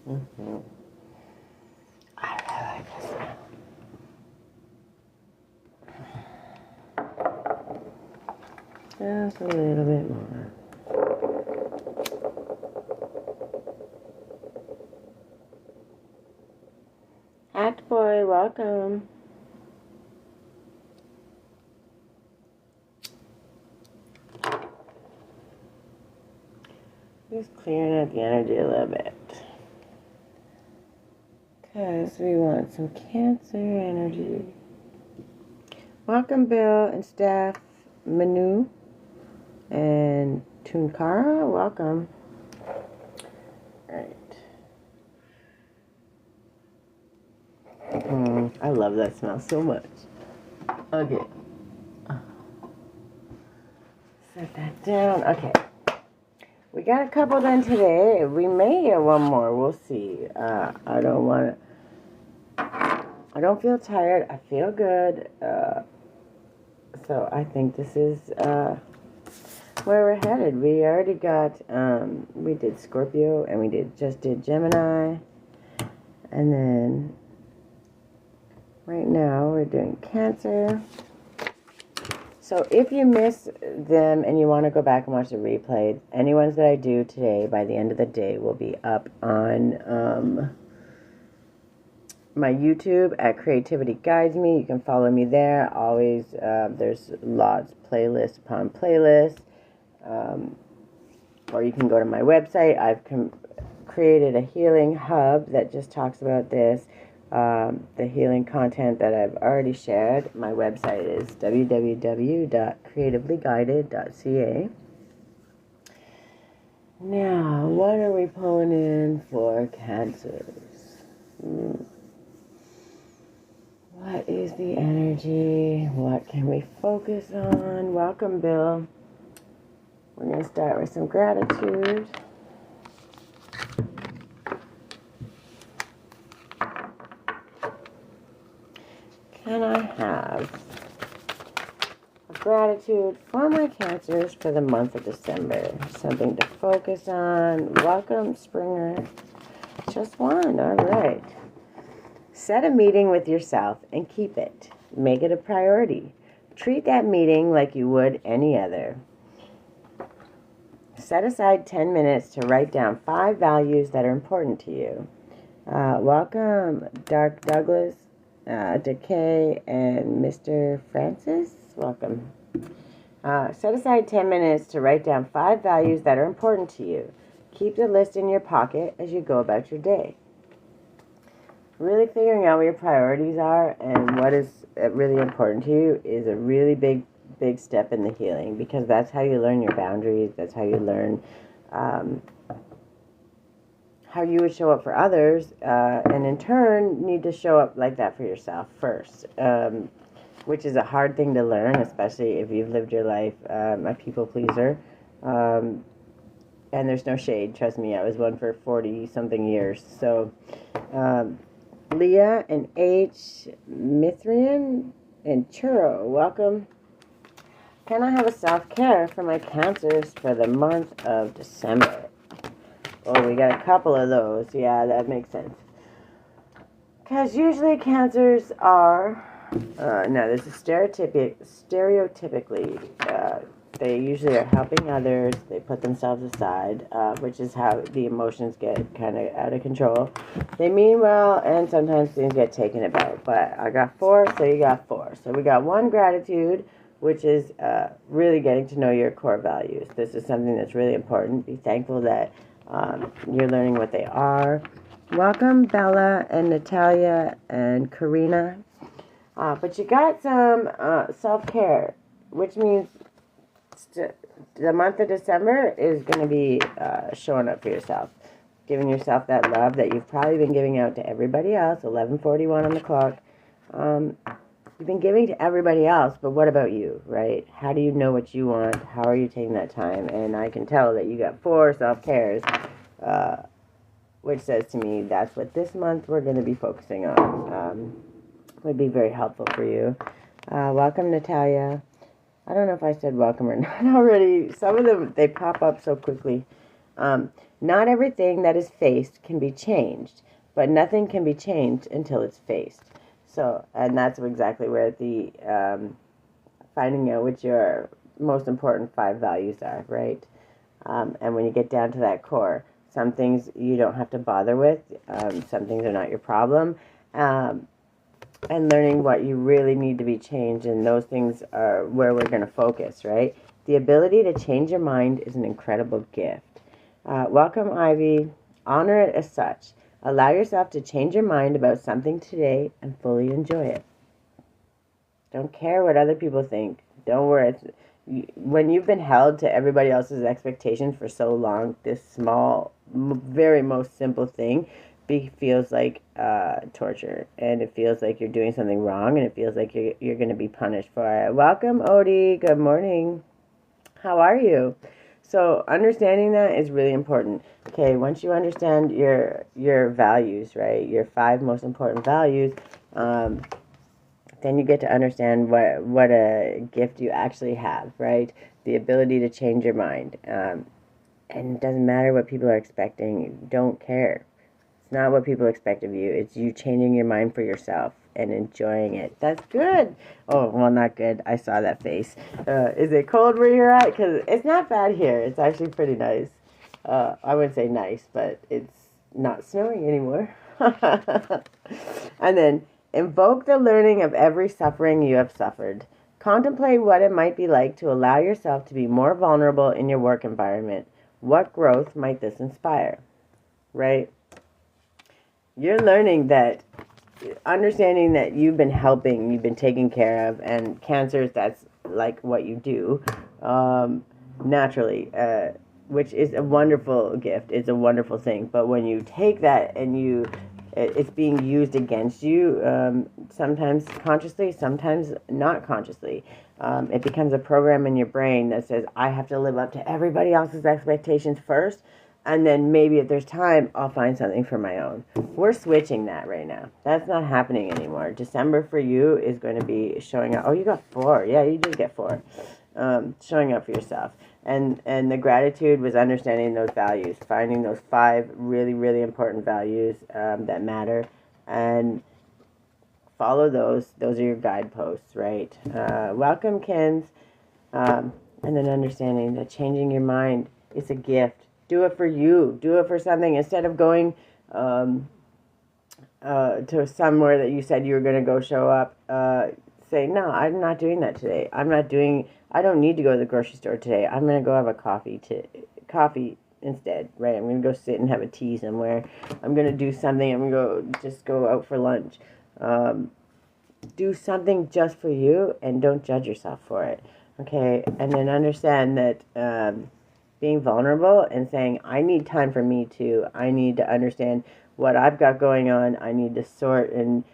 Mm-hmm. I really like this now. Just a little bit more. Act Boy, welcome. Just clearing out the energy a little bit. Because we want some Cancer energy. Welcome, Bill and Steph, Manu, and Tunkara. Welcome. Alright. I love that smell so much. Okay. Set that down. Okay. We got a couple done today. We may get one more. We'll see. I don't feel tired. I feel good. So I think this is where we're headed. We already got, we did Scorpio and we just did Gemini. And then right now we're doing Cancer. So if you miss them and you want to go back and watch the replay, any ones that I do today by the end of the day will be up on my YouTube at Creativity Guides Me. You can follow me there. Always, there's lots, playlist upon playlist. Or you can go to my website. I've created a healing hub that just talks about this. The healing content that I've already shared. My website is www.creativelyguided.ca. Now, what are we pulling in for Cancers? What is the energy? What can we focus on? Welcome, Bill. We're going to start with some gratitude. Can I have a gratitude for my Cancers for the month of December? Something to focus on. Welcome, Springer. Just one. All right. Set a meeting with yourself and keep it. Make it a priority. Treat that meeting like you would any other. Set aside 10 minutes to write down 5 values that are important to you. Welcome, Dark Douglas, Decay, and Mr. Francis. Welcome. Set aside 10 minutes to write down 5 values that are important to you. Keep the list in your pocket as you go about your day. Really figuring out what your priorities are and what is really important to you is a really big step in the healing, because that's how you learn your boundaries. That's how you learn how you would show up for others, and in turn need to show up like that for yourself first, which is a hard thing to learn, especially if you've lived your life a people pleaser. And there's no shade, trust me, I was one for 40 something years. So Leah and H. Mithrian and Churro, welcome. Can I have a self-care for my Cancers for the month of December? Oh, we got a couple of those. Yeah, that makes sense. Because usually Cancers are, no, this is stereotypically, they usually are helping others. They put themselves aside, which is how the emotions get kind of out of control. They mean well, and sometimes things get taken about. But I got 4, so you got 4. So we got 1 gratitude, which is really getting to know your core values. This is something that's really important. Be thankful that you're learning what they are. Welcome, Bella and Natalia and Karina. But you got some self-care, which means the month of December is going to be showing up for yourself, giving yourself that love that you've probably been giving out to everybody else. 11:41 on the clock. You've been giving to everybody else, but what about you, right? How do you know what you want? How are you taking that time? And I can tell that you got 4 self-cares, which says to me that's what this month we're going to be focusing on. Would be very helpful for you. Welcome, Natalia. I don't know if I said welcome or not already. Some of them, they pop up so quickly. Not everything that is faced can be changed, but nothing can be changed until it's faced. So, and that's exactly where the finding out what your most important 5 values are, right? And when you get down to that core, some things you don't have to bother with, some things are not your problem. And learning what you really need to be changed, and those things are where we're going to focus, right? The ability to change your mind is an incredible gift. Welcome, Ivy. Honor it as such. Allow yourself to change your mind about something today and fully enjoy it. Don't care what other people think. Don't worry. When you've been held to everybody else's expectations for so long, this small, very most simple thing feels like torture, and it feels like you're doing something wrong, and it feels like you're going to be punished for it. Welcome, Odie. Good morning. How are you? So understanding that is really important. Okay, once you understand your values, right, your 5 most important values, then you get to understand what a gift you actually have, right? The ability to change your mind. And it doesn't matter what people are expecting. You don't care. It's not what people expect of you. It's you changing your mind for yourself and enjoying it. That's good. Oh, well, not good. I saw that face. Is it cold where you're at? Because it's not bad here. It's actually pretty nice. I wouldn't say nice, but it's not snowing anymore. And then invoke the learning of every suffering you have suffered. Contemplate what it might be like to allow yourself to be more vulnerable in your work environment. What growth might this inspire? Right? You're learning that, understanding that you've been helping, you've been taking care of, and cancers, that's like what you do naturally, which is a wonderful gift. It's a wonderful thing. But when you take that and it's being used against you, sometimes consciously, sometimes not consciously. It becomes a program in your brain that says, I have to live up to everybody else's expectations first, and then maybe if there's time, I'll find something for my own. We're switching that right now. That's not happening anymore. December for you is going to be showing up. Oh, you got 4. Yeah, you did get 4. Showing up for yourself. And the gratitude was understanding those values, finding those 5 really, really important values that matter, and follow those. Those are your guideposts, right? Welcome, Kens. And then understanding that changing your mind is a gift. Do it for you. Do it for something instead of going to somewhere that you said you were going to go show up. Say, no, I'm not doing that today. I don't need to go to the grocery store today. I'm going to go have a coffee instead, right? I'm going to go sit and have a tea somewhere. I'm going to do something. I'm going to go out for lunch. Do something just for you, and don't judge yourself for it, okay? And then understand that being vulnerable and saying, I need time for me too. I need to understand what I've got going on. I need to sort and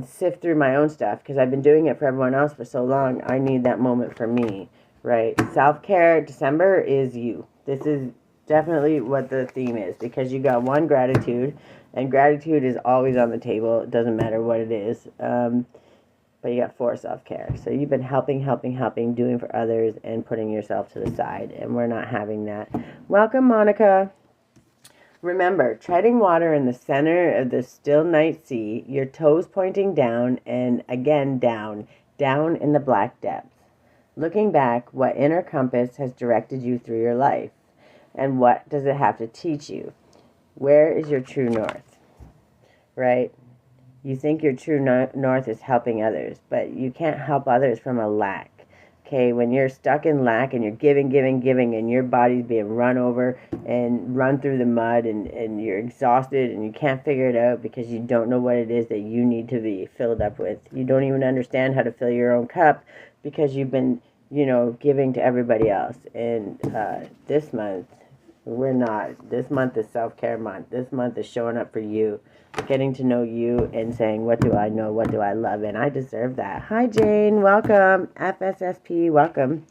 sift through my own stuff because I've been doing it for everyone else for so long. I need that moment for me, right? Self-care, December is you. This is definitely what the theme is, because you got 1, gratitude, and gratitude is always on the table. It doesn't matter what it is. But you got 4, self-care. So you've been helping, doing for others, and putting yourself to the side. And we're not having that. Welcome, Monica. Remember, treading water in the center of the still night sea, your toes pointing down, and again down in the black depths. Looking back, what inner compass has directed you through your life? And what does it have to teach you? Where is your true north? Right? You think your true north is helping others, but you can't help others from a lack. Okay, when you're stuck in lack and you're giving, and your body's being run over and run through the mud, and you're exhausted and you can't figure it out because you don't know what it is that you need to be filled up with. You don't even understand how to fill your own cup because you've been, giving to everybody else. And this month, we're not. This month is self-care month. This month is showing up for you, getting to know you and saying, what do I know? What do I love? And I deserve that. Hi, Jane. Welcome. FSSP, welcome.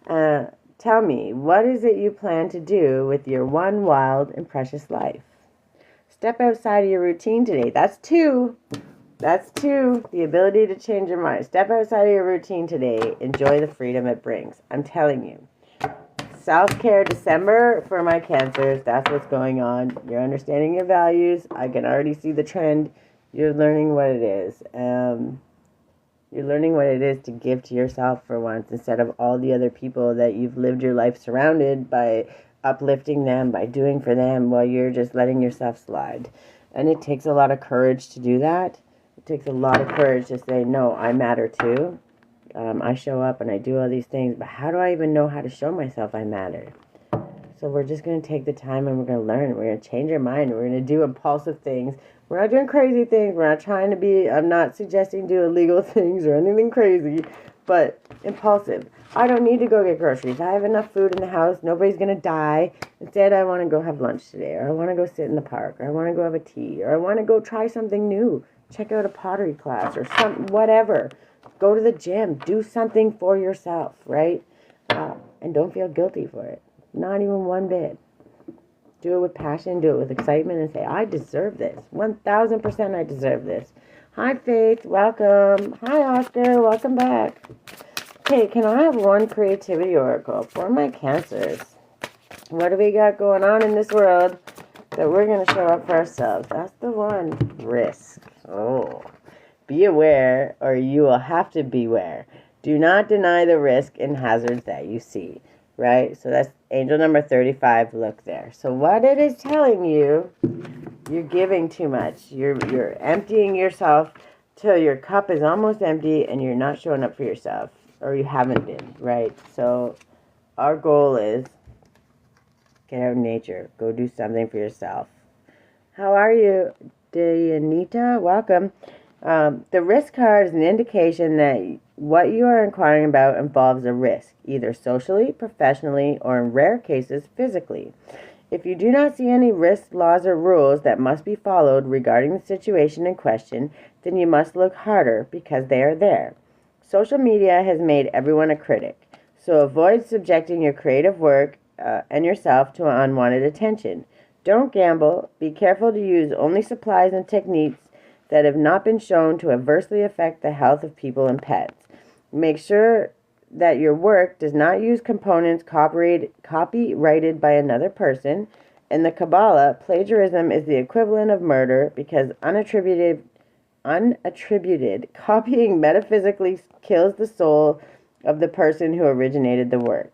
Tell me, what is it you plan to do with your one wild and precious life? Step outside of your routine today. That's 2. That's 2. The ability to change your mind. Step outside of your routine today. Enjoy the freedom it brings. I'm telling you. self-care December for my Cancers. That's what's going on. You're understanding your values. I can already see the trend. You're learning what it is. You're learning what it is to give to yourself for once instead of all the other people that you've lived your life surrounded by uplifting them, by doing for them while you're just letting yourself slide. And it takes a lot of courage to do that. It takes a lot of courage to say, no, I matter too. I show up and I do all these things, but how do I even know how to show myself I matter? So we're just going to take the time and we're going to learn. We're going to change our mind. We're going to do impulsive things. We're not doing crazy things. We're not trying to be, I'm not suggesting do illegal things or anything crazy, but impulsive. I don't need to go get groceries. I have enough food in the house. Nobody's going to die. Instead, I want to go have lunch today, or I want to go sit in the park, or I want to go have a tea, or I want to go try something new. Check out a pottery class or whatever. Go to the gym. Do something for yourself, right? And don't feel guilty for it. Not even one bit. Do it with passion. Do it with excitement and say, I deserve this. 1,000% I deserve this. Hi, Faith. Welcome. Hi, Oscar. Welcome back. Okay, can I have one creativity oracle for my Cancers? What do we got going on in this world that we're going to show up for ourselves? That's the one. Risk. Oh. Be aware, or you will have to beware. Do not deny the risk and hazards that you see, right? So that's angel number 35. Look there. So what it is telling you, you're giving too much. You're emptying yourself till your cup is almost empty and you're not showing up for yourself, or you haven't been, right? So our goal is get out in nature. Go do something for yourself. How are you, Dianita? Welcome. The risk card is an indication that what you are inquiring about involves a risk, either socially, professionally, or in rare cases, physically. If you do not see any risk laws or rules that must be followed regarding the situation in question, then you must look harder because they are there. Social media has made everyone a critic, so avoid subjecting your creative work and yourself to unwanted attention. Don't gamble. Be careful to use only supplies and techniques that have not been shown to adversely affect the health of people and pets. Make sure that your work does not use components copyrighted by another person. In the Kabbalah, plagiarism is the equivalent of murder because unattributed copying metaphysically kills the soul of the person who originated the work.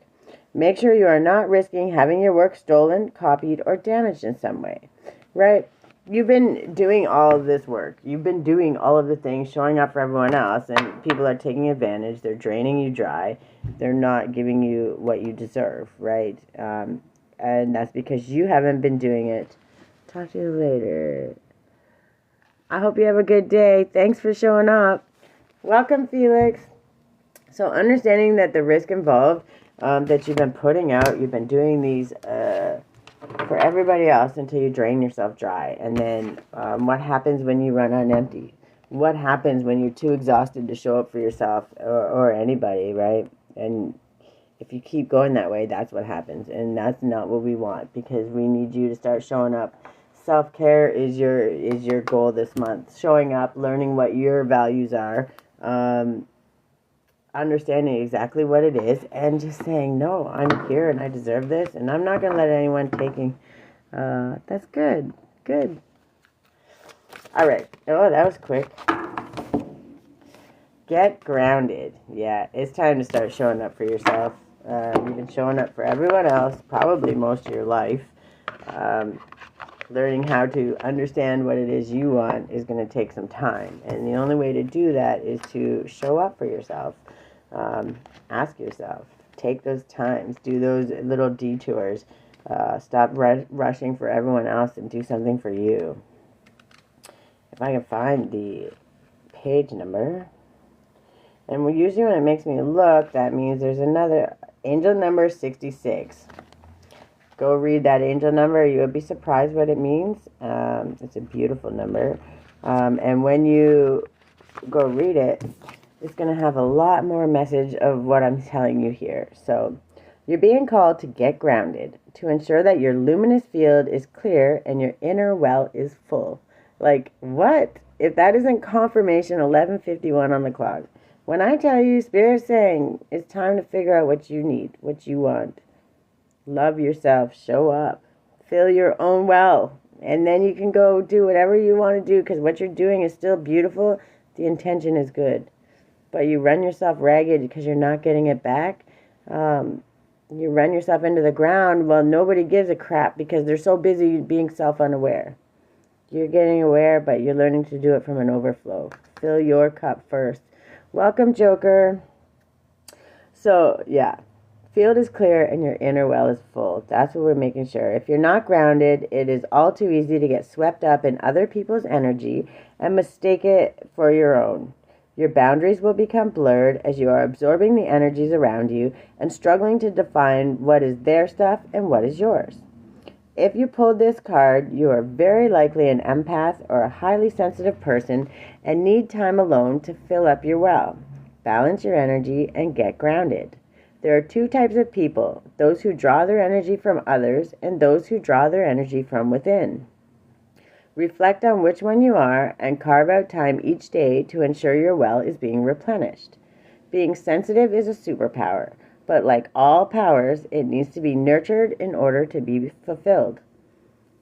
Make sure you are not risking having your work stolen, copied, or damaged in some way, right? You've been doing all of this work. You've been doing all of the things, showing up for everyone else, and people are taking advantage. They're draining you dry. They're not giving you what you deserve, right? And that's because you haven't been doing it. Talk to you later. I hope you have a good day. Thanks for showing up. Welcome, Felix. So understanding that the risk involved, that you've been putting out, you've been doing these for everybody else until you drain yourself dry. And then what happens when you run on empty? What happens when you're too exhausted to show up for yourself or anybody, right? And if you keep going that way, that's what happens. And that's not what we want, because we need you to start showing up. Self-care is your goal this month. Showing up, learning what your values are, understanding exactly what it is, and just saying, no, I'm here and I deserve this, and I'm not going to let anyone taking. That's good. Good. All right. Oh, that was quick. Get grounded. Yeah, it's time to start showing up for yourself. You've been showing up for everyone else, probably most of your life. Learning how to understand what it is you want is going to take some time. And the only way to do that is to show up for yourself. Ask yourself. Take those times. Do those little detours. Stop rushing for everyone else and do something for you. If I can find the page number. And usually when it makes me look, that means there's another angel number 66. Go read that angel number. You would be surprised what it means. It's a beautiful number. And when you go read it, it's going to have a lot more message of what I'm telling you here. So you're being called to get grounded, to ensure that your luminous field is clear and your inner well is full. Like, what? If that isn't confirmation, 11:51 on the clock. When I tell you, Spirit's saying it's time to figure out what you need, what you want. Love yourself. Show up. Fill your own well. And then you can go do whatever you want to do, because what you're doing is still beautiful. The intention is good. But you run yourself ragged because you're not getting it back. You run yourself into the ground. Well, nobody gives a crap because they're so busy being self-unaware. You're getting aware, but you're learning to do it from an overflow. Fill your cup first. Welcome, Joker. So, yeah. Field is clear and your inner well is full. That's what we're making sure. If you're not grounded, it is all too easy to get swept up in other people's energy and mistake it for your own. Your boundaries will become blurred as you are absorbing the energies around you and struggling to define what is their stuff and what is yours. If you pulled this card, you are very likely an empath or a highly sensitive person and need time alone to fill up your well. Balance your energy and get grounded. There are two types of people, those who draw their energy from others and those who draw their energy from within. Reflect on which one you are and carve out time each day to ensure your well is being replenished. Being sensitive is a superpower, but like all powers, it needs to be nurtured in order to be fulfilled.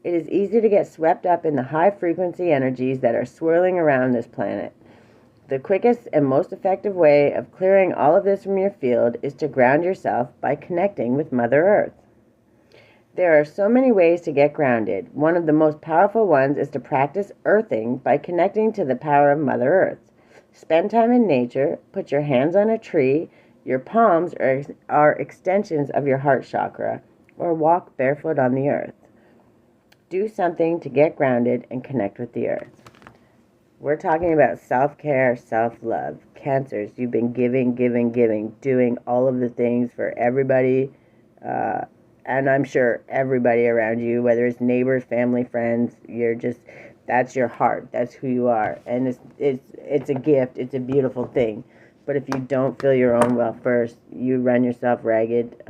It is easy to get swept up in the high frequency energies that are swirling around this planet. The quickest and most effective way of clearing all of this from your field is to ground yourself by connecting with Mother Earth. There are so many ways to get grounded. One of the most powerful ones is to practice earthing by connecting to the power of Mother Earth. Spend time in nature, put your hands on a tree, your palms are extensions of your heart chakra, or walk barefoot on the earth. Do something to get grounded and connect with the earth. We're talking about self-care, self-love. Cancers, you've been giving, doing all of the things for everybody, and I'm sure everybody around you, whether it's neighbors, family, friends, that's your heart. That's who you are. And it's a gift. It's a beautiful thing. But if you don't feel your own well first, you run yourself ragged.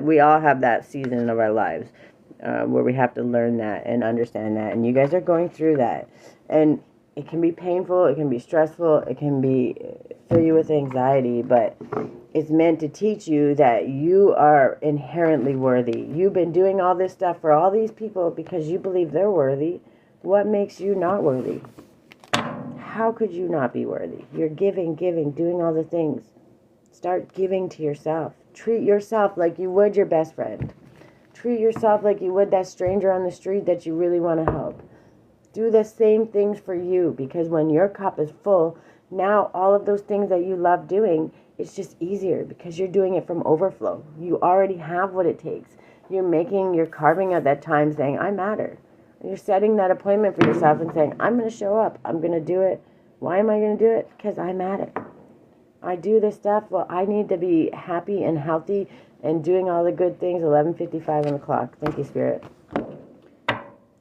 We all have that season of our lives where we have to learn that and understand that. And you guys are going through that. And it can be painful, it can be stressful, it can fill you with anxiety, but it's meant to teach you that you are inherently worthy. You've been doing all this stuff for all these people because you believe they're worthy. What makes you not worthy? How could you not be worthy? You're giving, doing all the things. Start giving to yourself. Treat yourself like you would your best friend. Treat yourself like you would that stranger on the street that you really want to help. Do the same things for you, because when your cup is full, now all of those things that you love doing, it's just easier because you're doing it from overflow. You already have what it takes. You're carving out that time saying, I matter. You're setting that appointment for yourself and saying, I'm going to show up. I'm going to do it. Why am I going to do it? Because I matter. I do this stuff. Well, I need to be happy and healthy and doing all the good things. 11:55 on the clock. Thank you, Spirit.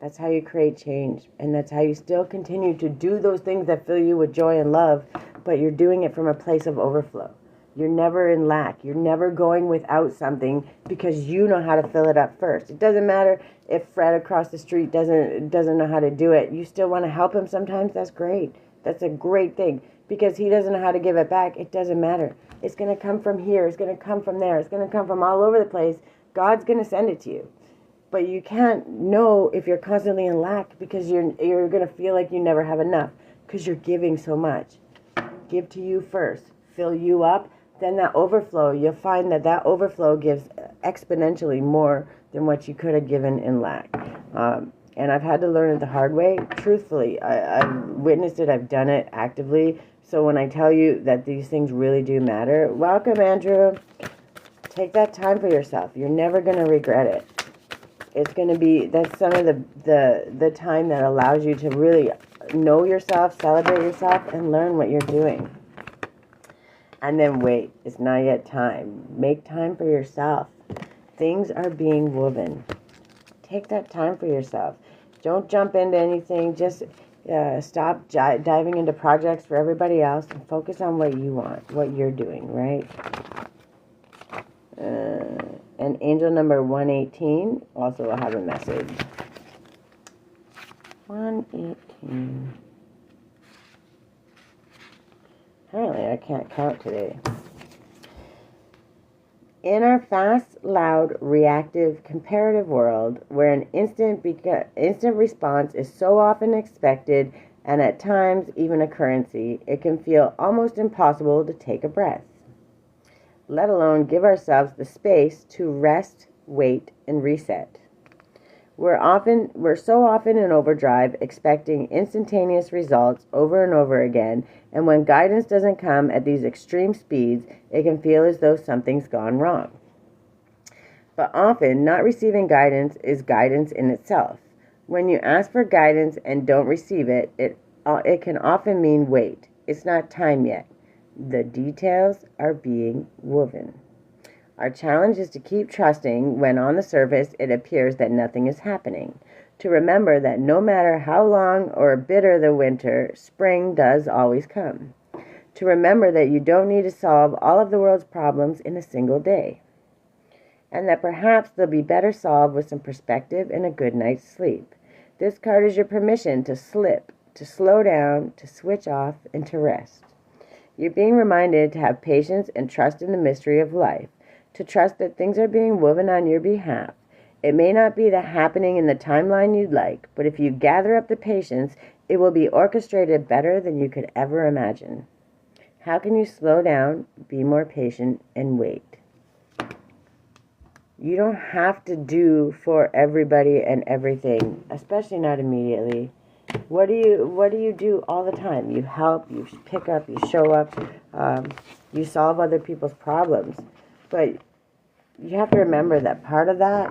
That's how you create change. And that's how you still continue to do those things that fill you with joy and love, but you're doing it from a place of overflow. You're never in lack. You're never going without something because you know how to fill it up first. It doesn't matter if Fred across the street doesn't know how to do it. You still want to help him sometimes. That's great. That's a great thing. Because he doesn't know how to give it back, it doesn't matter. It's going to come from here. It's going to come from there. It's going to come from all over the place. God's going to send it to you. But you can't know if you're constantly in lack because you're going to feel like you never have enough because you're giving so much. Give to you first. Fill you up. Then that overflow, you'll find that overflow gives exponentially more than what you could have given in lack. And I've had to learn it the hard way. Truthfully, I've witnessed it. I've done it actively. So when I tell you that these things really do matter, welcome, Andrew. Take that time for yourself. You're never going to regret it. It's going to be, that's some of the time that allows you to really know yourself, celebrate yourself, and learn what you're doing. And then wait, it's not yet time. Make time for yourself. Things are being woven. Take that time for yourself. Don't jump into anything. Just stop diving into projects for everybody else and focus on what you want, what you're doing, right? And angel number 118 also will have a message. 118. Apparently I can't count today. In our fast, loud, reactive, comparative world, where an instant response is so often expected and at times even a currency, it can feel almost impossible to take a breath, let alone give ourselves the space to rest, wait, and reset. We're so often in overdrive, expecting instantaneous results over and over again, and when guidance doesn't come at these extreme speeds, it can feel as though something's gone wrong. But often, not receiving guidance is guidance in itself. When you ask for guidance and don't receive it, it can often mean wait. It's not time yet. The details are being woven. Our challenge is to keep trusting when on the surface it appears that nothing is happening. To remember that no matter how long or bitter the winter, spring does always come. To remember that you don't need to solve all of the world's problems in a single day. And that perhaps they'll be better solved with some perspective and a good night's sleep. This card is your permission to slip, to slow down, to switch off, and to rest. You're being reminded to have patience and trust in the mystery of life. To trust that things are being woven on your behalf. It may not be the happening in the timeline you'd like, but if you gather up the patience, it will be orchestrated better than you could ever imagine. How can you slow down, be more patient, and wait? You don't have to do for everybody and everything, especially not immediately. What do you do all the time? You help, you pick up, you show up, you solve other people's problems. But you have to remember that part of that,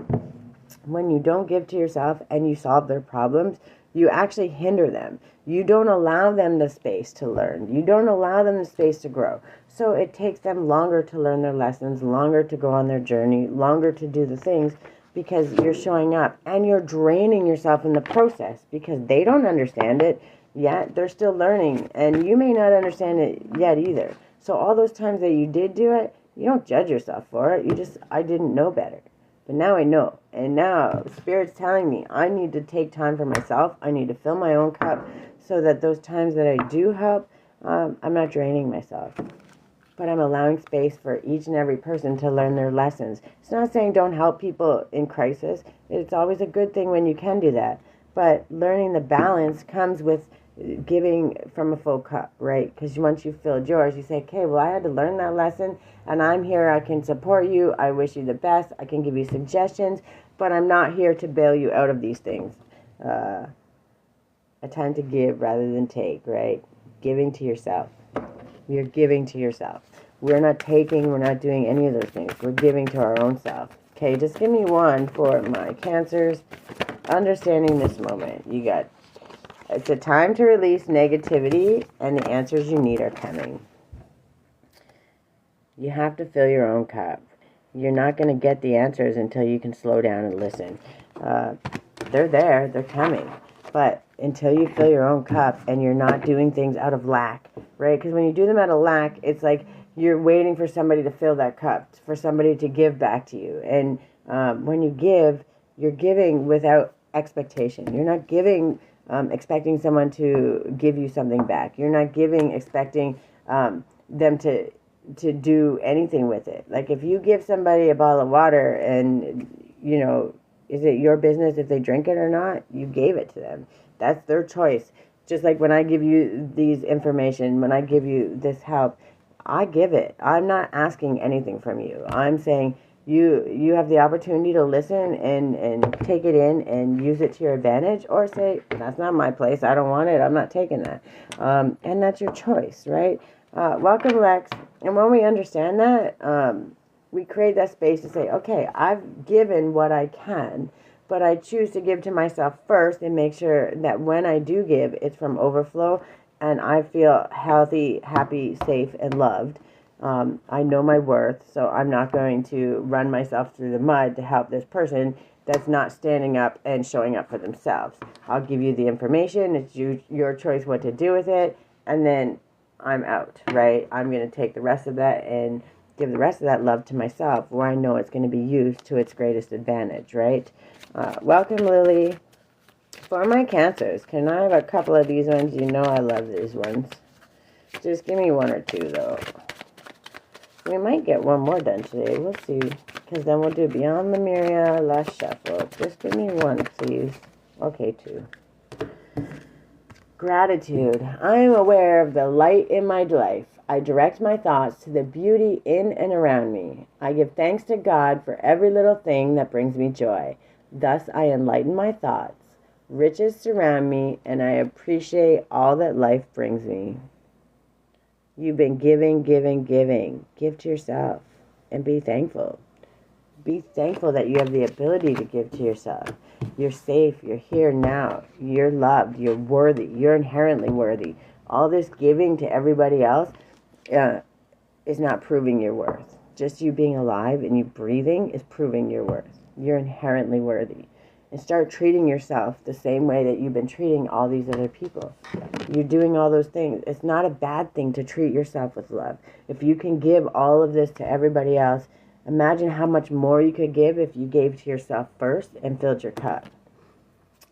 when you don't give to yourself and you solve their problems, you actually hinder them. You don't allow them the space to learn. You don't allow them the space to grow. So it takes them longer to learn their lessons, longer to go on their journey, longer to do the things because you're showing up and you're draining yourself in the process because they don't understand it yet. They're still learning and you may not understand it yet either. So all those times that you did do it, you don't judge yourself for it. I didn't know better. But now I know. And now Spirit's telling me I need to take time for myself. I need to fill my own cup so that those times that I do help, I'm not draining myself. But I'm allowing space for each and every person to learn their lessons. It's not saying don't help people in crisis. It's always a good thing when you can do that. But learning the balance comes with giving from a full cup, right? Because once you've filled yours, you say, okay, well, I had to learn that lesson, and I'm here. I can support you. I wish you the best. I can give you suggestions, but I'm not here to bail you out of these things. A time to give rather than take, right? Giving to yourself. You're giving to yourself. We're not taking. We're not doing any of those things. We're giving to our own self. Okay, just give me one for my Cancers. Understanding this moment. You got it's a time to release negativity, and the answers you need are coming. You have to fill your own cup. You're not going to get the answers until you can slow down and listen. They're there. They're coming. But until you fill your own cup and you're not doing things out of lack, right? Because when you do them out of lack, it's like you're waiting for somebody to fill that cup, for somebody to give back to you. And when you give, you're giving without expectation. You're not giving expecting someone to give you something back. You're not giving expecting them to do anything with it. Like if you give somebody a bottle of water and, you know, is it your business if they drink it or not? You gave it to them. That's their choice. Just like when I give you these information, when I give you this help, I give it. I'm not asking anything from you. I'm saying you have the opportunity to listen and take it in and use it to your advantage, or say, that's not my place. I don't want it. I'm not taking that. And that's your choice, right? Welcome, Lex. And when we understand that, we create that space to say, okay, I've given what I can, but I choose to give to myself first and make sure that when I do give, it's from overflow and I feel healthy, happy, safe, and loved. I know my worth, so I'm not going to run myself through the mud to help this person that's not standing up and showing up for themselves. I'll give you the information. It's your choice what to do with it, and then I'm out, right? I'm going to take the rest of that and give the rest of that love to myself where I know it's going to be used to its greatest advantage, right? Welcome, Lily. For my Cancers, can I have a couple of these ones? You know I love these ones. Just give me one or two, though. We might get one more done today. We'll see. Because then we'll do Beyond Lemuria, last shuffle. Just give me one, please. Okay, two. Gratitude. I am aware of the light in my life. I direct my thoughts to the beauty in and around me. I give thanks to God for every little thing that brings me joy. Thus I enlighten my thoughts. Riches surround me, and I appreciate all that life brings me. You've been giving, giving, giving. Give to yourself and be thankful. Be thankful that you have the ability to give to yourself. You're safe. You're here now. You're loved. You're worthy. You're inherently worthy. All this giving to everybody else is not proving your worth. Just you being alive and you breathing is proving your worth. You're inherently worthy. And start treating yourself the same way that you've been treating all these other people. You're doing all those things. It's not a bad thing to treat yourself with love. If you can give all of this to everybody else, imagine how much more you could give if you gave to yourself first and filled your cup.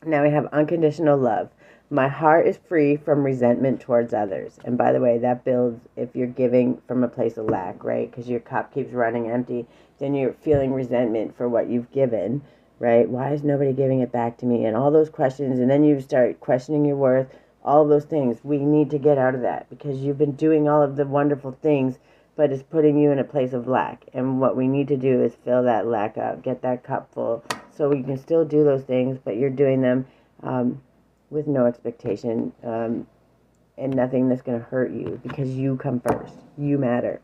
Now we have unconditional love. My heart is free from resentment towards others. And by the way, that builds if you're giving from a place of lack, right? Because your cup keeps running empty. Then you're feeling resentment for what you've given, right? Why is nobody giving it back to me? And all those questions. And then you start questioning your worth. All those things. We need to get out of that because you've been doing all of the wonderful things, but it's putting you in a place of lack. And what we need to do is fill that lack up. Get that cup full so we can still do those things, but you're doing them with no expectation and nothing that's going to hurt you because you come first. You matter.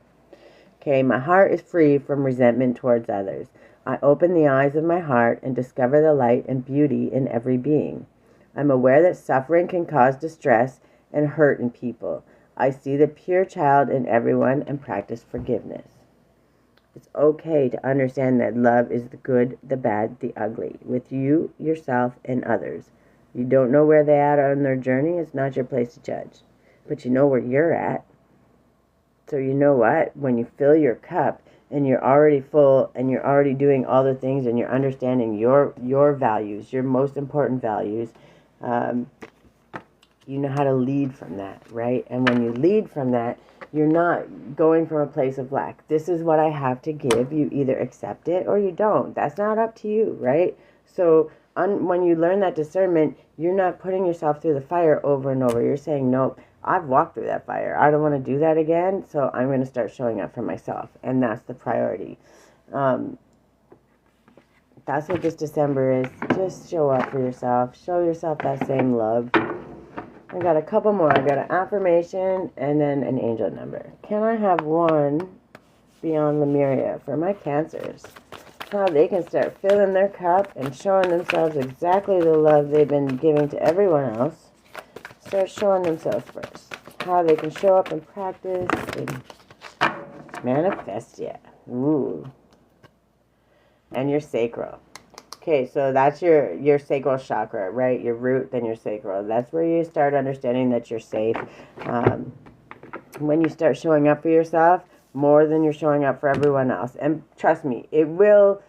Okay, my heart is free from resentment towards others. I open the eyes of my heart and discover the light and beauty in every being. I'm aware that suffering can cause distress and hurt in people. I see the pure child in everyone and practice forgiveness. It's okay to understand that love is the good, the bad, the ugly, with you, yourself, and others. You don't know where they're at on their journey. It's not your place to judge. But you know where you're at. So you know what? When you fill your cup and you're already full and you're already doing all the things and you're understanding your values, your most important values, you know how to lead from that, right? And when you lead from that, you're not going from a place of lack. This is what I have to give. You either accept it or you don't. That's not up to you, right? So when you learn that discernment, you're not putting yourself through the fire over and over. You're saying, nope, I've walked through that fire. I don't want to do that again, so I'm going to start showing up for myself. And that's the priority. That's what this December is. Just show up for yourself. Show yourself that same love. I got a couple more. I got an affirmation and then an angel number. Can I have one Beyond Lemuria for my Cancers? How they can start filling their cup and showing themselves exactly the love they've been giving to everyone else. Start showing themselves first. How they can show up and practice and manifest, yeah. Ooh. And your sacral. Okay, so that's your sacral chakra, right? Your root, then your sacral. That's where you start understanding that you're safe. When you start showing up for yourself, more than you're showing up for everyone else. And trust me, it will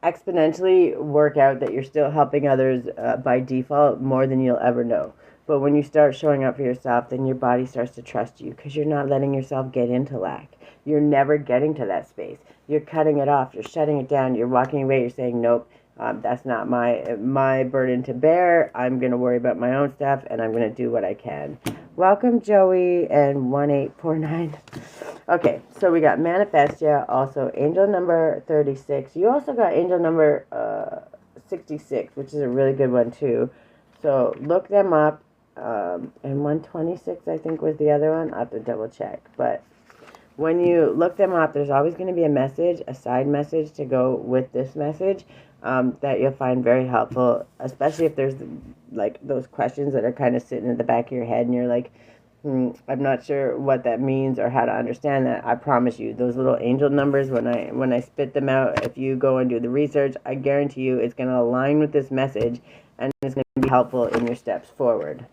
exponentially work out that you're still helping others by default more than you'll ever know. But when you start showing up for yourself, then your body starts to trust you because you're not letting yourself get into lack. You're never getting to that space. You're cutting it off. You're shutting it down. You're walking away. You're saying, nope, that's not my burden to bear. I'm going to worry about my own stuff, and I'm going to do what I can. Welcome, Joey, and 1849. Okay, so we got Manifestia, also angel number 36. You also got angel number 66, which is a really good one, too. So look them up. And 126, I think, was the other one. I'll have to double check. But when you look them up, there's always going to be a message, a side message to go with this message that you'll find very helpful, especially if there's like those questions that are kind of sitting in the back of your head and you're like, I'm not sure what that means or how to understand that. I promise you, those little angel numbers, when I spit them out, if you go and do the research, I guarantee you it's going to align with this message and it's going to be helpful in your steps forward.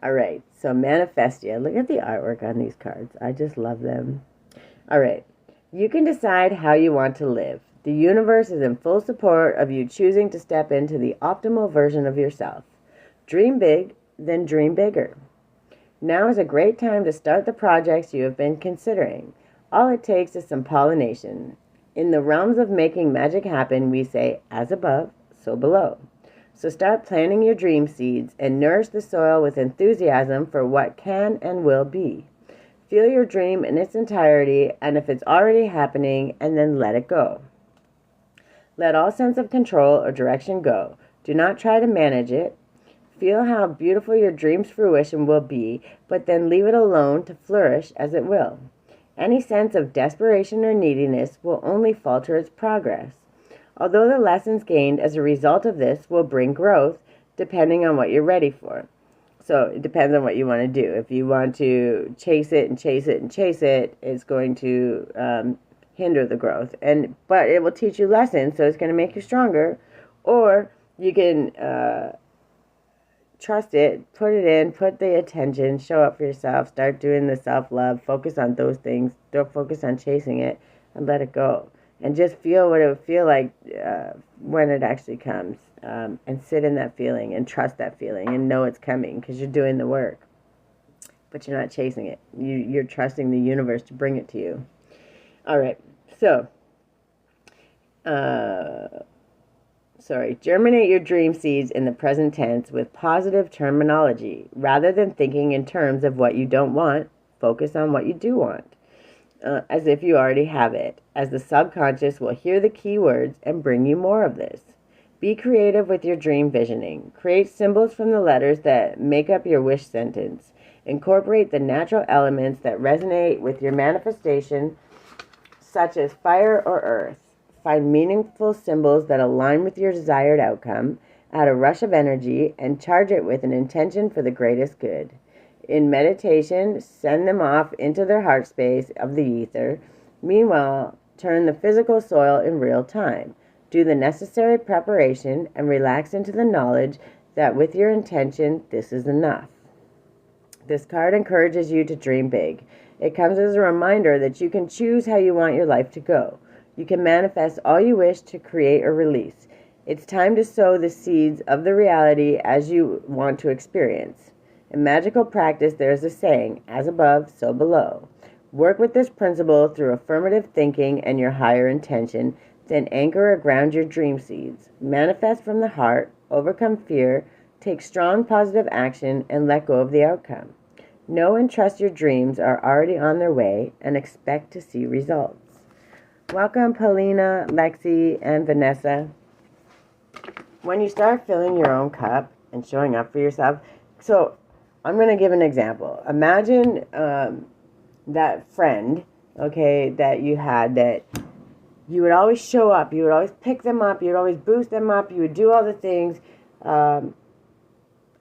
All right, so Manifestia. Look at the artwork on these cards. I just love them. All right, you can decide how you want to live. The universe is in full support of you choosing to step into the optimal version of yourself. Dream big, then dream bigger. Now is a great time to start the projects you have been considering. All it takes is some pollination. In the realms of making magic happen, we say, as above, so below. So start planting your dream seeds and nourish the soil with enthusiasm for what can and will be. Feel your dream in its entirety, and if it's already happening, and then let it go. Let all sense of control or direction go. Do not try to manage it. Feel how beautiful your dream's fruition will be, but then leave it alone to flourish as it will. Any sense of desperation or neediness will only falter its progress. Although the lessons gained as a result of this will bring growth, depending on what you're ready for. So it depends on what you want to do. If you want to chase it and chase it and chase it, it's going to hinder the growth. But it will teach you lessons, so it's going to make you stronger. Or you can trust it, put it in, put the attention, show up for yourself, start doing the self-love, focus on those things, don't focus on chasing it, and let it go. And just feel what it would feel like when it actually comes. And sit in that feeling and trust that feeling and know it's coming because you're doing the work. But you're not chasing it. You're trusting the universe to bring it to you. All right. So, germinate your dream seeds in the present tense with positive terminology. Rather than thinking in terms of what you don't want, focus on what you do want, as if you already have it, as the subconscious will hear the key words and bring you more of this. Be creative with your dream visioning. Create symbols from the letters that make up your wish sentence. Incorporate the natural elements that resonate with your manifestation, such as fire or earth. Find meaningful symbols that align with your desired outcome, add a rush of energy, and charge it with an intention for the greatest good. In meditation, send them off into their heart space of the ether. Meanwhile, turn the physical soil in real time. Do the necessary preparation and relax into the knowledge that with your intention, this is enough. This card encourages you to dream big. It comes as a reminder that you can choose how you want your life to go. You can manifest all you wish to create or release. It's time to sow the seeds of the reality as you want to experience. In magical practice, there's a saying, as above, so below. Work with this principle through affirmative thinking and your higher intention. Then anchor or ground your dream seeds. Manifest from the heart, overcome fear, take strong positive action, and let go of the outcome. Know and trust your dreams are already on their way and expect to see results. Welcome, Paulina, Lexi, and Vanessa. When you start filling your own cup and showing up for yourself, so I'm going to give an example. Imagine that friend, okay, that you had that you would always show up, you would always pick them up, you would always boost them up, you would do all the things, and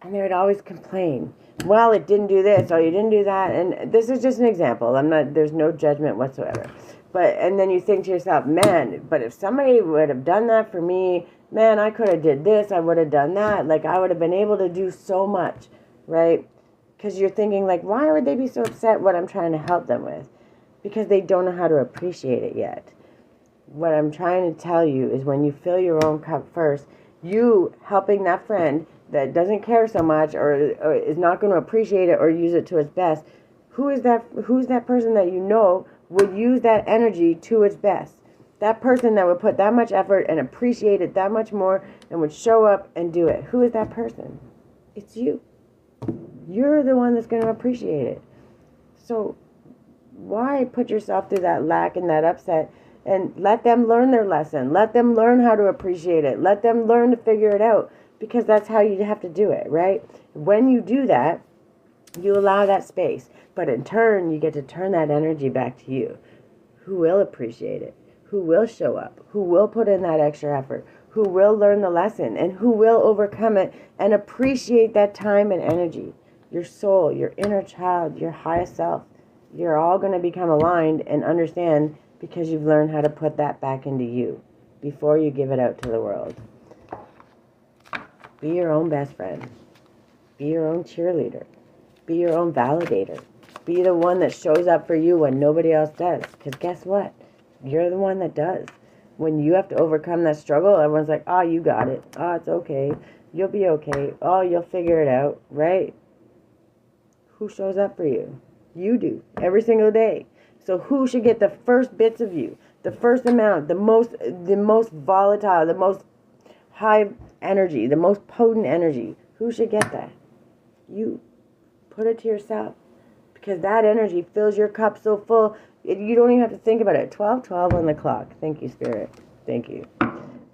they would always complain. Well, it didn't do this, or you didn't do that, and this is just an example. There's no judgment whatsoever. And then you think to yourself, man, but if somebody would have done that for me, man, I could have did this, I would have done that, like I would have been able to do so much, right? Because you're thinking, like, why would they be so upset what I'm trying to help them with? Because they don't know how to appreciate it yet. What I'm trying to tell you is when you fill your own cup first, you helping that friend that doesn't care so much or is not going to appreciate it or use it to its best, who's that person that you know would use that energy to its best? That person that would put that much effort and appreciate it that much more and would show up and do it. Who is that person? It's you. You're the one that's going to appreciate it. So why put yourself through that lack and that upset? And let them learn their lesson. Let them learn how to appreciate it. Let them learn to figure it out. Because that's how you have to do it, right? When you do that, you allow that space. But in turn, you get to turn that energy back to you. Who will appreciate it? Who will show up? Who will put in that extra effort? Who will learn the lesson? And who will overcome it and appreciate that time and energy? Your soul, your inner child, your highest self. You're all going to become aligned and understand because you've learned how to put that back into you before you give it out to the world. Be your own best friend. Be your own cheerleader. Be your own validator. Be the one that shows up for you when nobody else does. Because guess what? You're the one that does. When you have to overcome that struggle, everyone's like, oh, you got it. Oh, it's okay. You'll be okay. Oh, you'll figure it out, right? Who shows up for you? You do. Every single day. So who should get the first bits of you, the first amount, the most volatile, the most high energy, the most potent energy? Who should get that? You. Put it to yourself, because that energy fills your cup so full, you don't even have to think about it. 12:12 on the clock. Thank you, Spirit. Thank you.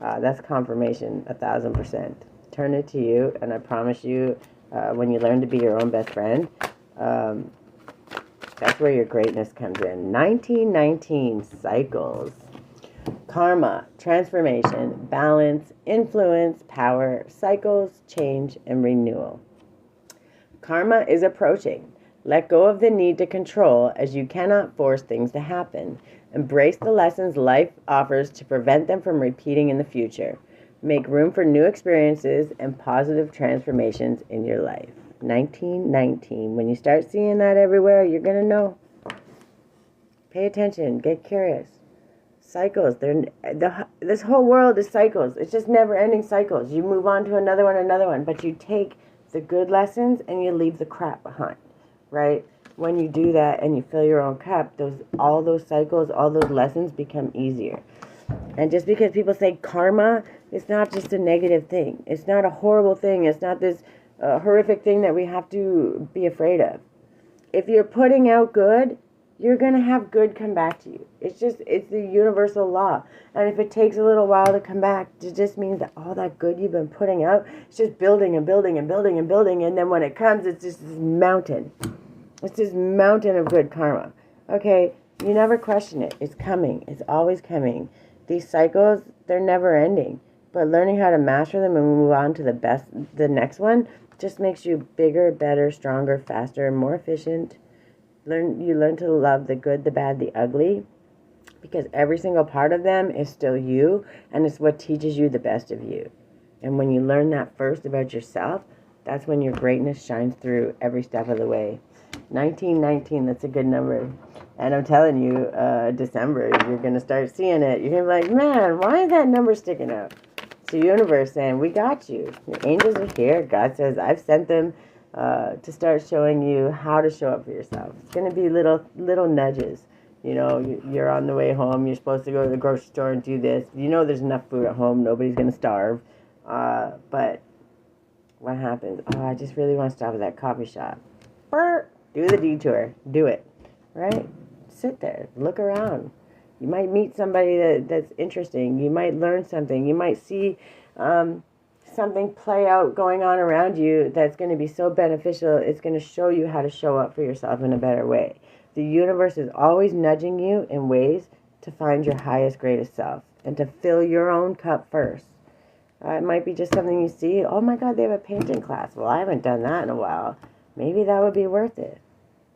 That's confirmation, 1,000%. Turn it to you, and I promise you, when you learn to be your own best friend, that's where your greatness comes in. 1919 cycles. Karma, transformation, balance, influence, power, cycles, change, and renewal. Karma is approaching. Let go of the need to control, as you cannot force things to happen. Embrace the lessons life offers to prevent them from repeating in the future. Make room for new experiences and positive transformations in your life. 1919. When you start seeing that everywhere, you're going to know. Pay attention. Get curious. Cycles. This whole world is cycles. It's just never-ending cycles. You move on to another one, but you take the good lessons and you leave the crap behind, right? When you do that and you fill your own cup, all those cycles, all those lessons become easier. And just because people say karma, it's not just a negative thing. It's not a horrible thing. It's not this horrific thing that we have to be afraid of. If you're putting out good, you're going to have good come back to you. It's the universal law. And if it takes a little while to come back, it just means that all that good you've been putting out, it's just building and building and building and building. And then when it comes, it's just this mountain. It's this mountain of good karma. Okay, you never question it. It's coming. It's always coming. These cycles, they're never ending. But learning how to master them and move on to the next one, just makes you bigger, better, stronger, faster, and more efficient. You learn to love the good, the bad, the ugly, because every single part of them is still you, and it's what teaches you the best of you. And when you learn that first about yourself, that's when your greatness shines through every step of the way. 1919, that's a good number. And I'm telling you, December, you're going to start seeing it. You're going to be like, man, why is that number sticking out? It's the universe saying, we got you. Your angels are here. God says, I've sent them to start showing you how to show up for yourself. It's going to be little nudges. You know, you're on the way home. You're supposed to go to the grocery store and do this. You know there's enough food at home. Nobody's going to starve. But what happens? Oh, I just really want to stop at that coffee shop. Do the detour. Do it. Right? Sit there. Look around. You might meet somebody that's interesting. You might learn something. You might see something play out going on around you that's going to be so beneficial. It's going to show you how to show up for yourself in a better way. The universe is always nudging you in ways to find your highest, greatest self and to fill your own cup first. It might be just something you see. Oh my God, they have a painting class. Well, I haven't done that in a while. Maybe that would be worth it.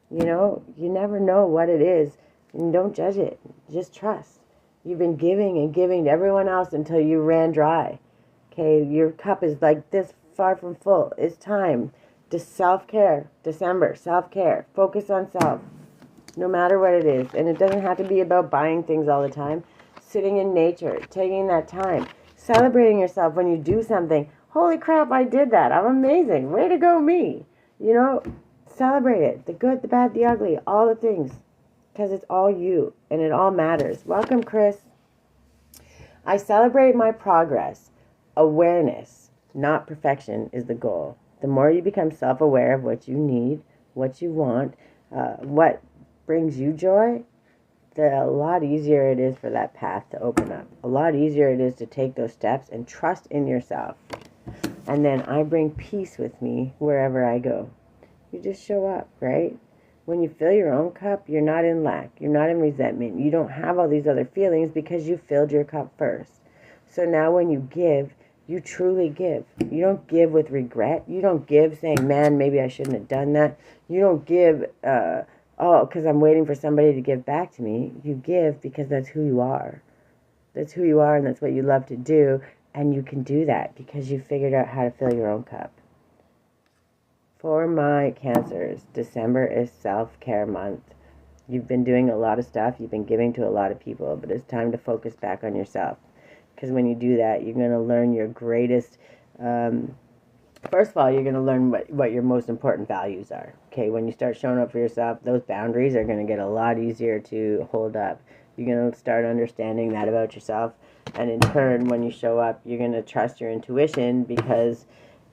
You know, you never know what it is. And don't judge it. Just trust. You've been giving and giving to everyone else until you ran dry. Okay, your cup is like this far from full. It's time to self-care. December, self-care. Focus on self, no matter what it is. And it doesn't have to be about buying things all the time. Sitting in nature, taking that time, celebrating yourself when you do something. Holy crap, I did that. I'm amazing. Way to go, me. You know, celebrate it. The good, the bad, the ugly, all the things. Because it's all you, and it all matters. Welcome, Chris. I celebrate my progress. Awareness, not perfection, is the goal. The more you become self-aware of what you need, what you want, what brings you joy, a lot easier it is for that path to open up. A lot easier it is to take those steps and trust in yourself. And then I bring peace with me wherever I go. You just show up, right? When you fill your own cup, you're not in lack. You're not in resentment. You don't have all these other feelings because you filled your cup first. So now when you give, you truly give. You don't give with regret. You don't give saying, man, maybe I shouldn't have done that. You don't give, because I'm waiting for somebody to give back to me. You give because that's who you are. That's who you are, and that's what you love to do. And you can do that because you figured out how to fill your own cup. For my Cancers, December is self-care month. You've been doing a lot of stuff. You've been giving to a lot of people, but it's time to focus back on yourself. Because when you do that, you're going to learn your greatest... first of all, you're going to learn what your most important values are. okay, when you start showing up for yourself, those boundaries are going to get a lot easier to hold up. You're going to start understanding that about yourself. And in turn, when you show up, you're going to trust your intuition because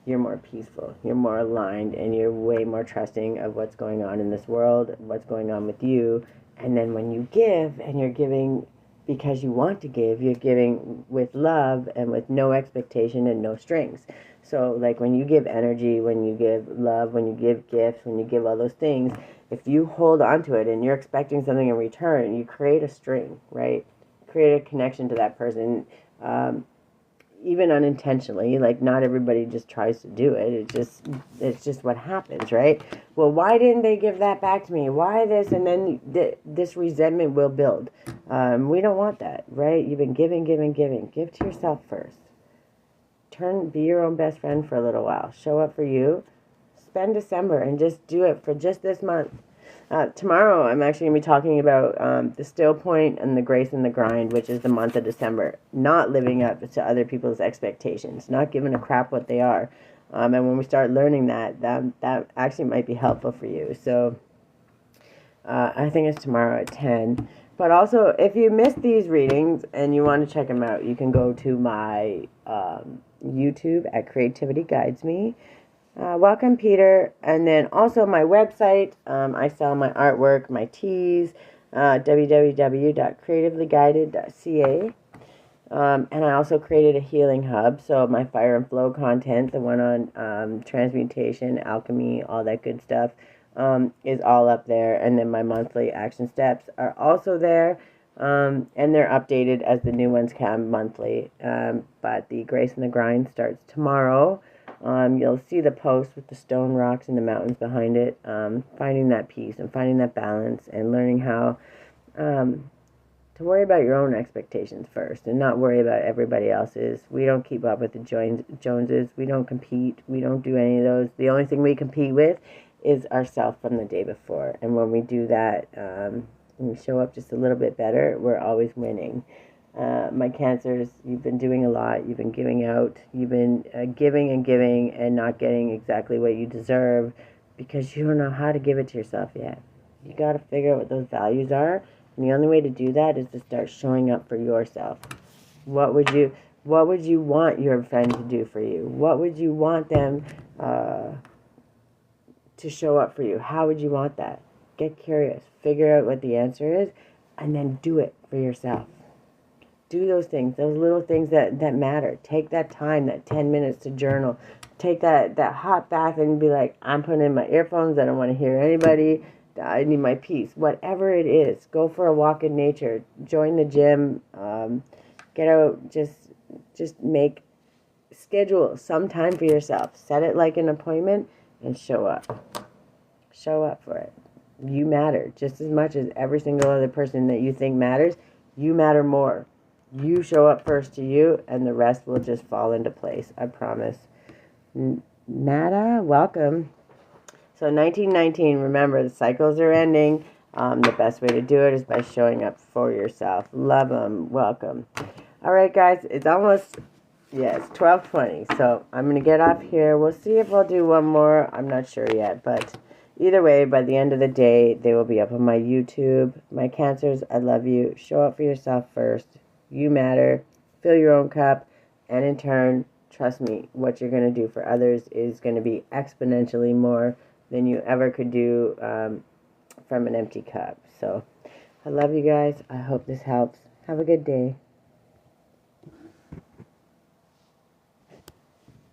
you're more peaceful, you're more aligned, and you're way more trusting of what's going on in this world, what's going on with you. And then when you give, and you're giving because you want to give, you're giving with love and with no expectation and no strings. So like when you give energy, when you give love, when you give gifts, when you give all those things, if you hold on to it and you're expecting something in return, you create a string, right? Create a connection to that person, even unintentionally. Like not everybody just tries to do it. It's just what happens, right? Well, why didn't they give that back to me? Why this? And then this resentment will build. We don't want that, right? You've been giving. Give to yourself first. Be your own best friend for a little while. Show up for you. Spend December and just do it for just this month. Tomorrow, I'm actually going to be talking about the still point and the grace and the grind, which is the month of December. Not living up to other people's expectations, not giving a crap what they are. And when we start learning that actually might be helpful for you. So I think it's tomorrow at 10. But also, if you missed these readings and you want to check them out, you can go to my YouTube at Creativity Guides Me. Welcome, Peter. And then also my website. I sell my artwork, my teas, www.creativelyguided.ca. And I also created a healing hub. So my fire and flow content, the one on transmutation, alchemy, all that good stuff, is all up there. And then my monthly action steps are also there. And they're updated as the new ones come monthly. But the Grace and the Grind starts tomorrow. You'll see the post with the stone rocks and the mountains behind it. Finding that peace and finding that balance and learning how to worry about your own expectations first and not worry about everybody else's. We don't keep up with the Joneses. We don't compete. We don't do any of those. The only thing we compete with is ourselves from the day before. And when we do that, when we show up just a little bit better, we're always winning. My Cancers, you've been doing a lot. You've been giving out. You've been giving and giving and not getting exactly what you deserve because you don't know how to give it to yourself yet. You got to figure out what those values are. And the only way to do that is to start showing up for yourself. What would you want your friend to do for you? What would you want them to show up for you? How would you want that? Get curious. Figure out what the answer is. And then do it for yourself. Do those things, those little things that matter. Take that time, that 10 minutes to journal. Take that hot bath and be like, I'm putting in my earphones. I don't want to hear anybody. I need my peace. Whatever it is, go for a walk in nature. Join the gym. Get out. Just schedule some time for yourself. Set it like an appointment and show up. Show up for it. You matter just as much as every single other person that you think matters. You matter more. You show up first to you, and the rest will just fall into place. I promise. Nada, welcome. So 1919, remember, the cycles are ending. The best way to do it is by showing up for yourself. Love them. Welcome. All right, guys, it's almost, it's 12:20. So I'm going to get off here. We'll see if I'll do one more. I'm not sure yet, but either way, by the end of the day, they will be up on my YouTube. My Cancers, I love you. Show up for yourself first. You matter. Fill your own cup. And in turn, trust me, what you're going to do for others is going to be exponentially more than you ever could do from an empty cup. So I love you guys. I hope this helps. Have a good day.